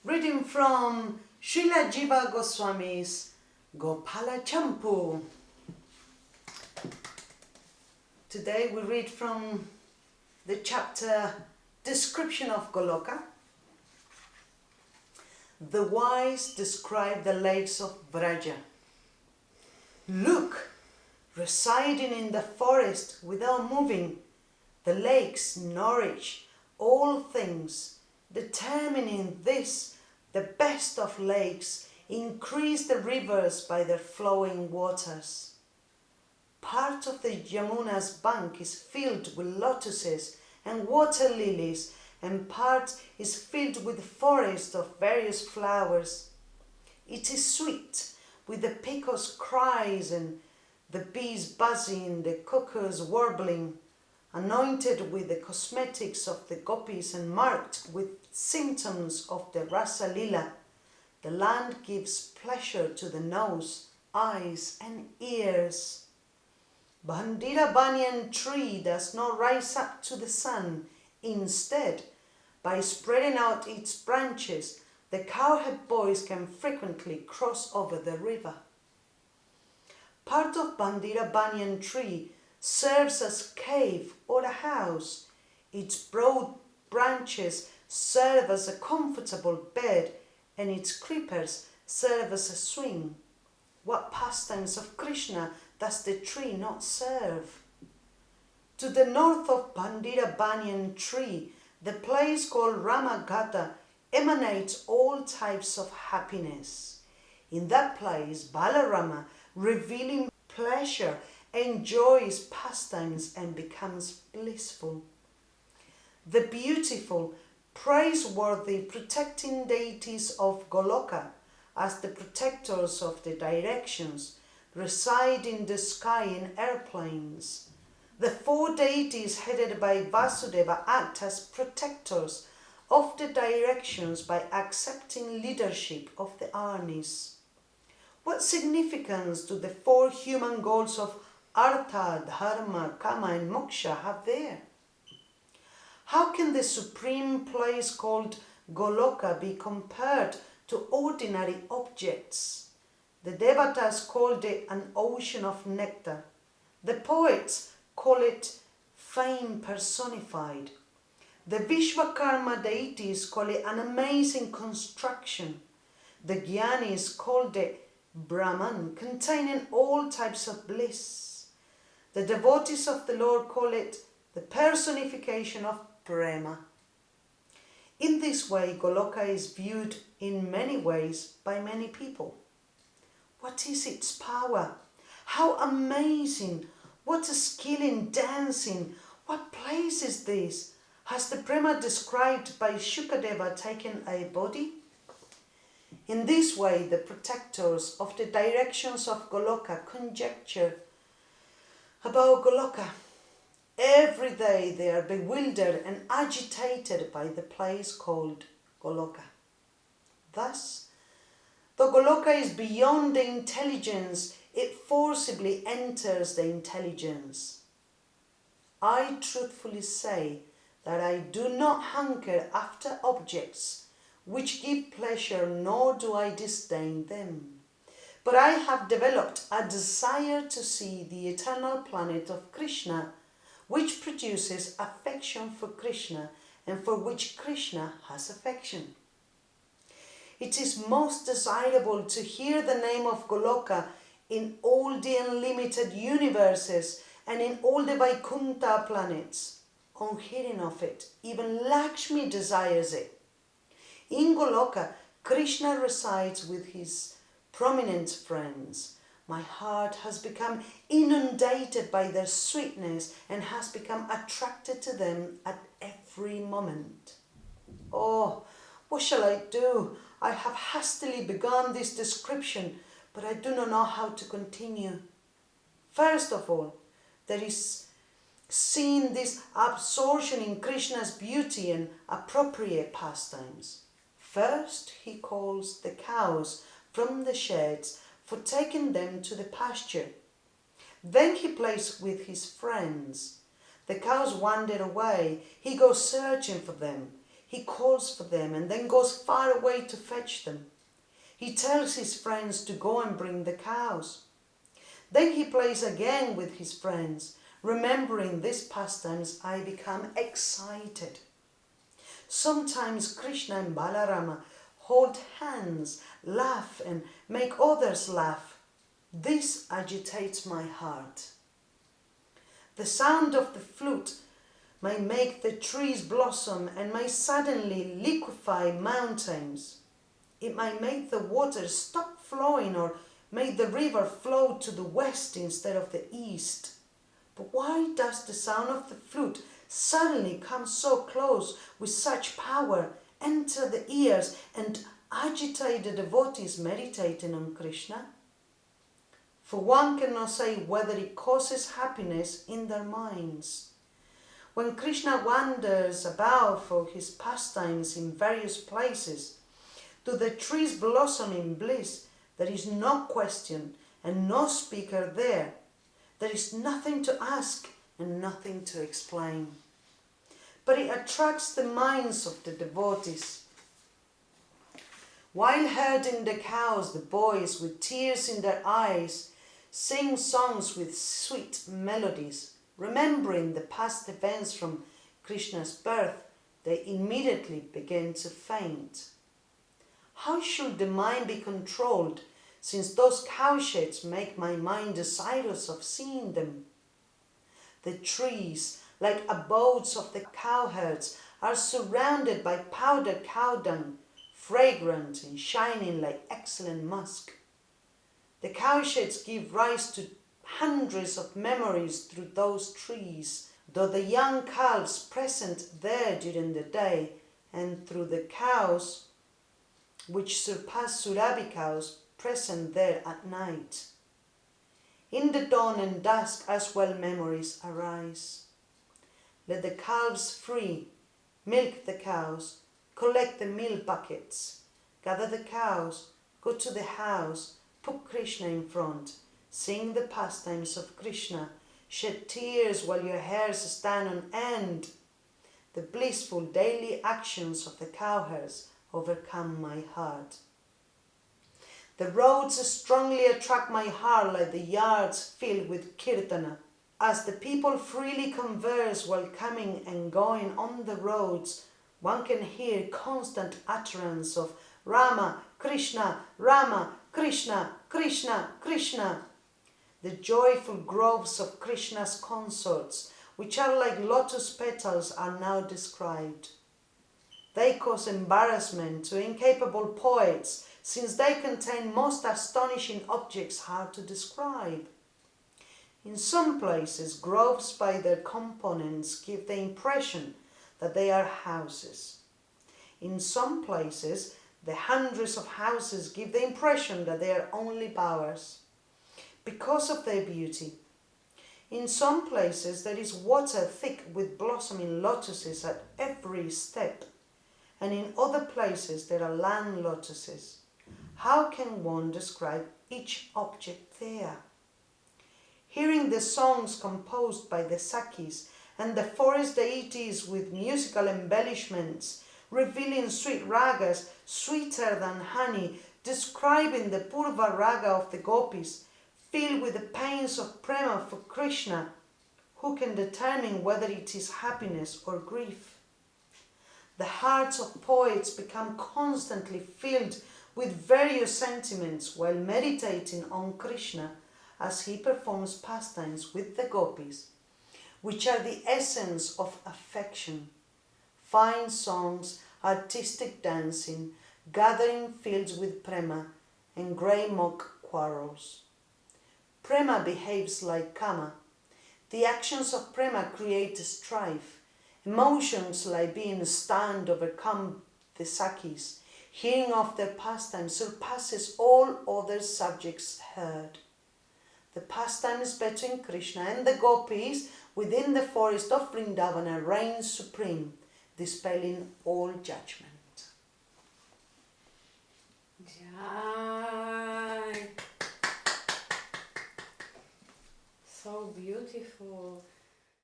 Reading from Srila Jiva Goswami's Gopāla-campū. Today we read from the chapter Description of Goloka. The wise describe the lakes of Vraja. Look, residing in the forest without moving, the lakes nourish all things, determining this the best of lakes, increase the rivers by their flowing waters. Part of the Yamuna's bank is filled with lotuses and water lilies, and part is filled with forests of various flowers. It is sweet, with the peacock's cries and the bees buzzing, the cuckoos warbling, anointed with the cosmetics of the gopis and marked with symptoms of the rasa lila. The land gives pleasure to the nose, eyes and ears. Bandira banyan tree does not rise up to the sun. Instead, by spreading out its branches, the cowherd boys can frequently cross over the river. Part of Bandira banyan tree serves as cave or a house. Its broad branches serve as a comfortable bed, and its creepers serve as a swing. What pastimes of Krishna does the tree not serve? To the north of Bandira banyan tree, the place called Ramagata emanates all types of happiness. In that place, Balarama, revealing pleasure, enjoys pastimes and becomes blissful. The beautiful, praiseworthy, protecting deities of Goloka, as the protectors of the directions, reside in the sky in airplanes. The four deities headed by Vasudeva act as protectors of the directions by accepting leadership of the arnis. What significance do the four human goals of Artha, Dharma, Kama and Moksha have there? How can the supreme place called Goloka be compared to ordinary objects? The Devatas called it an ocean of nectar. The poets call it fame personified. The Vishwakarma deities call it an amazing construction. The Gyanis called it Brahman, containing all types of bliss. The devotees of the Lord call it the personification of Prema. In this way, Goloka is viewed in many ways by many people. What is its power? How amazing! What a skill in dancing! What place is this? Has the Prema described by Shukadeva taken a body? In this way, the protectors of the directions of Goloka conjecture about Goloka. Every day they are bewildered and agitated by the place called Goloka. Thus, though Goloka is beyond the intelligence, it forcibly enters the intelligence. I truthfully say that I do not hanker after objects which give pleasure, nor do I disdain them. But I have developed a desire to see the eternal planet of Krishna, which produces affection for Krishna and for which Krishna has affection. It is most desirable to hear the name of Goloka in all the unlimited universes and in all the Vaikuntha planets. On hearing of it, even Lakshmi desires it. In Goloka, Krishna resides with his prominent friends. My heart has become inundated by their sweetness and has become attracted to them at every moment. Oh, what shall I do? I have hastily begun this description, but I do not know how to continue. First of all, there is seen this absorption in Krishna's beauty and appropriate pastimes. First, he calls the cows from the sheds for taking them to the pasture. Then he plays with his friends. The cows wander away. He goes searching for them. He calls for them and then goes far away to fetch them. He tells his friends to go and bring the cows. Then he plays again with his friends. Remembering these pastimes, I become excited. Sometimes Krishna and Balarama hold hands, laugh and make others laugh. This agitates my heart. The sound of the flute may make the trees blossom and may suddenly liquefy mountains. It may make the water stop flowing or make the river flow to the west instead of the east. But why does the sound of the flute suddenly come so close with such power, enter the ears and agitate the devotees meditating on Krishna? For one cannot say whether it causes happiness in their minds. When Krishna wanders about for his pastimes in various places, do the trees blossom in bliss? There is no question and no speaker there. There is nothing to ask and nothing to explain. But it attracts the minds of the devotees. While herding the cows, the boys, with tears in their eyes, sing songs with sweet melodies. Remembering the past events from Krishna's birth, they immediately begin to faint. How should the mind be controlled, since those cowsheds make my mind desirous of seeing them? The trees, like abodes of the cowherds, are surrounded by powdered cow dung, fragrant and shining like excellent musk. The cowsheds give rise to hundreds of memories through those trees, though the young calves present there during the day, and through the cows, which surpass Surabhi cows, present there at night. In the dawn and dusk as well memories arise. Let the calves free, milk the cows, collect the milk buckets, gather the cows, go to the house, put Krishna in front, sing the pastimes of Krishna, shed tears while your hairs stand on end. The blissful daily actions of the cowherds overcome my heart. The roads strongly attract my heart like the yards filled with kirtana. As the people freely converse while coming and going on the roads, one can hear constant utterance of Rama, Krishna, Krishna, Krishna. The joyful groves of Krishna's consorts, which are like lotus petals, are now described. They cause embarrassment to incapable poets, since they contain most astonishing objects hard to describe. In some places, groves by their components give the impression that they are houses. In some places, the hundreds of houses give the impression that they are only bowers, because of their beauty. In some places, there is water thick with blossoming lotuses at every step, and in other places there are land lotuses. How can one describe each object there? Hearing the songs composed by the Sakis and the forest deities with musical embellishments, revealing sweet ragas sweeter than honey, describing the Purva raga of the gopis, filled with the pains of prema for Krishna, who can determine whether it is happiness or grief? The hearts of poets become constantly filled with various sentiments while meditating on Krishna as he performs pastimes with the gopis, which are the essence of affection. Fine songs, artistic dancing, gathering fields with prema, and grey mock quarrels. Prema behaves like kama. The actions of prema create strife. Emotions like being stunned overcome the Sakis. Hearing of their pastimes surpasses all other subjects heard. The pastimes between Krishna and the gopis within the forest of Vrindavana reigns supreme, dispelling all judgment. Jai. So beautiful.